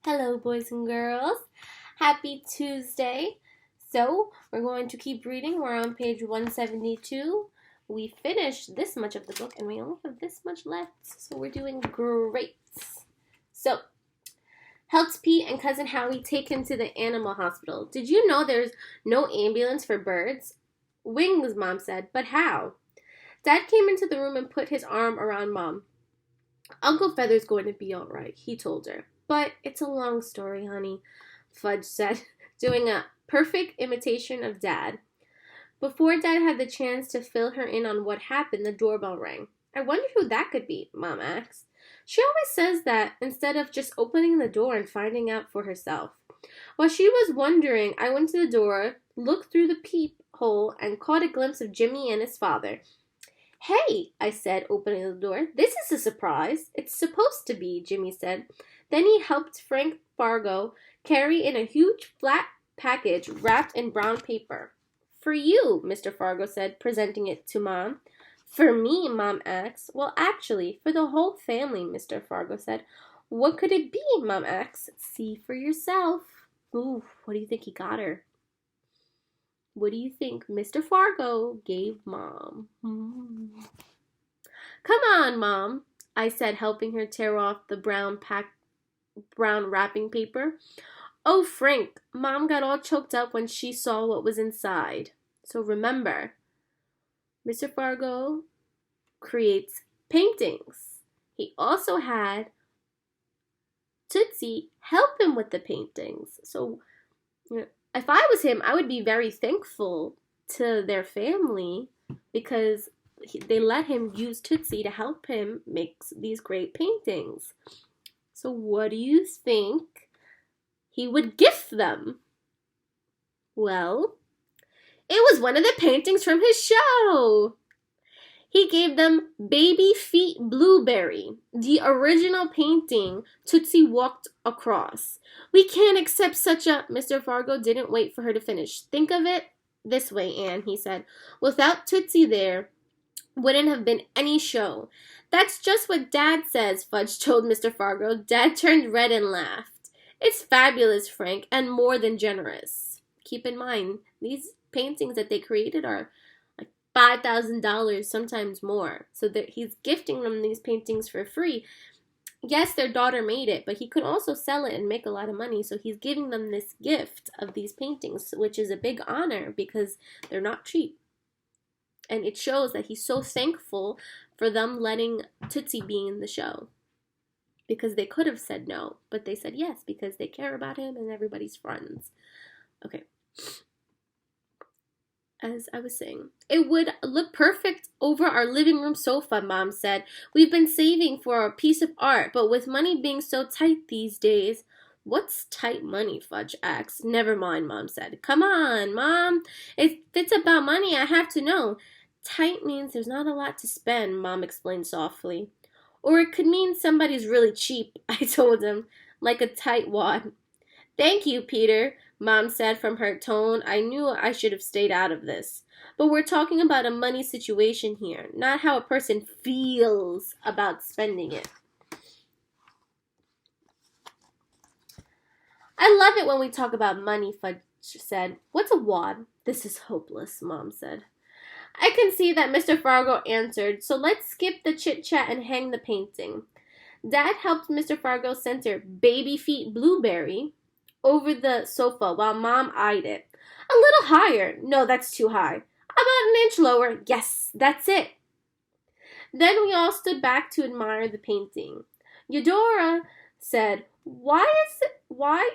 Hello, boys and girls. Happy Tuesday. So, we're going to keep reading. We're on page 172. We finished this much of the book, and we only have this much left, so we're doing great. So, helps Pete and Cousin Howie take him to the animal hospital. Did you know there's no ambulance for birds? Wings, Mom said, but how? Dad came into the room and put his arm around Mom. Uncle Feather's going to be all right, he told her. But it's a long story, honey, Fudge said, doing a perfect imitation of Dad. Before Dad had the chance to fill her in on what happened, the doorbell rang. I wonder who that could be, Mom asked. She always says that instead of just opening the door and finding out for herself. While she was wondering, I went to the door, looked through the peephole, and caught a glimpse of Jimmy and his father. Hey, I said, opening the door. This is a surprise. It's supposed to be, Jimmy said. Then he helped Frank Fargo carry in a huge flat package wrapped in brown paper. For you, Mr. Fargo said, presenting it to Mom. For me, Mom asked. Well, actually, for the whole family, Mr. Fargo said. What could it be, Mom asked. See for yourself. Ooh, what do you think he got her? What do you think Mr. Fargo gave Mom? Come on, Mom, I said, helping her tear off the brown wrapping paper. Oh, Frank, Mom got all choked up when she saw what was inside. So remember, Mr. Fargo creates paintings. He also had Tootsie help him with the paintings. So, if I was him, I would be very thankful to their family because they let him use Tootsie to help him make these great paintings. So what do you think he would gift them? Well, it was one of the paintings from his show. He gave them Baby Feet Blueberry, the original painting Tootsie walked across. We can't accept such a... Mr. Fargo didn't wait for her to finish. Think of it this way, Anne, he said. Without Tootsie there, wouldn't have been any show. That's just what Dad says, Fudge told Mr. Fargo. Dad turned red and laughed. It's fabulous, Frank, and more than generous. Keep in mind, these paintings that they created are $5,000, sometimes more. So that he's gifting them these paintings for free. Yes, their daughter made it, but he could also sell it and make a lot of money. So he's giving them this gift of these paintings, which is a big honor because they're not cheap. And it shows that he's so thankful for them letting Tootsie be in the show. Because they could have said no, but they said yes because they care about him and everybody's friends. Okay. As I was saying, it would look perfect over our living room sofa, Mom said. We've been saving for a piece of art, but with money being so tight these days... What's tight money, Fudge asked. Never mind, Mom said. Come on, Mom. If it's about money, I have to know. Tight means there's not a lot to spend, Mom explained softly. Or it could mean somebody's really cheap, I told him, like a tight wad. Thank you, Peter, Mom said from her tone. I knew I should have stayed out of this. But we're talking about a money situation here, not how a person feels about spending it. I love it when we talk about money, Fudge said. What's a wad? This is hopeless, Mom said. I can see that, Mr. Fargo answered, so let's skip the chit-chat and hang the painting. Dad helped Mr. Fargo center Baby Feet Blueberry over the sofa while Mom eyed it. A little higher. No, that's too high. About an inch lower. Yes, that's it. Then we all stood back to admire the painting. Eudora said, Why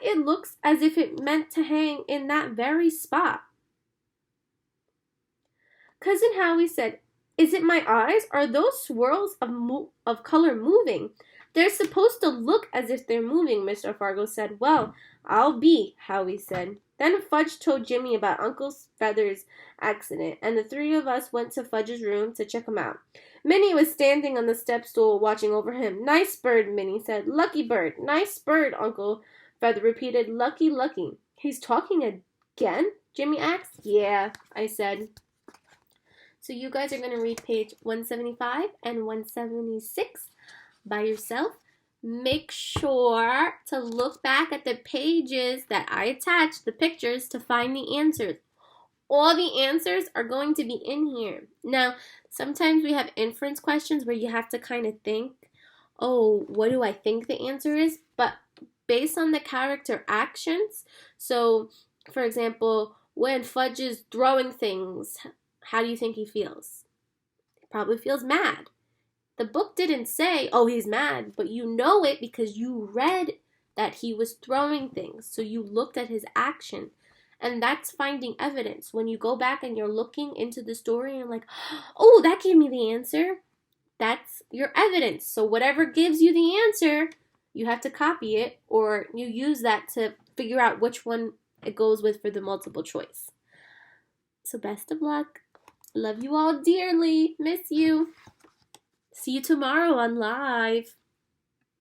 it looks as if it meant to hang in that very spot? Cousin Howie said, Is it my eyes? Are those swirls of color moving? They're supposed to look as if they're moving, Mr. Fargo said. Well, I'll be, Howie said. Then Fudge told Jimmy about Uncle Feather's accident, and the three of us went to Fudge's room to check him out. Minnie was standing on the step stool watching over him. Nice bird, Minnie said. Lucky bird. Nice bird, Uncle Feather repeated. Lucky, lucky. He's talking again? Jimmy asked. Yeah, I said. So you guys are going to read page 175 and 176 by yourself. make sure to look back at the pages that I attached, the pictures, to find the answers. All the answers are going to be in here. Now, sometimes we have inference questions where you have to kind of think, oh, what do I think the answer is? But based on the character actions, so for example, when Fudge is throwing things, how do you think he feels? He probably feels mad. The book didn't say, oh, he's mad, but you know it because you read that he was throwing things. So you looked at his action. And that's finding evidence. When you go back and you're looking into the story and like, oh, that gave me the answer. That's your evidence. So whatever gives you the answer, you have to copy it or you use that to figure out which one it goes with for the multiple choice. So best of luck. Love you all dearly. Miss you. See you tomorrow on live.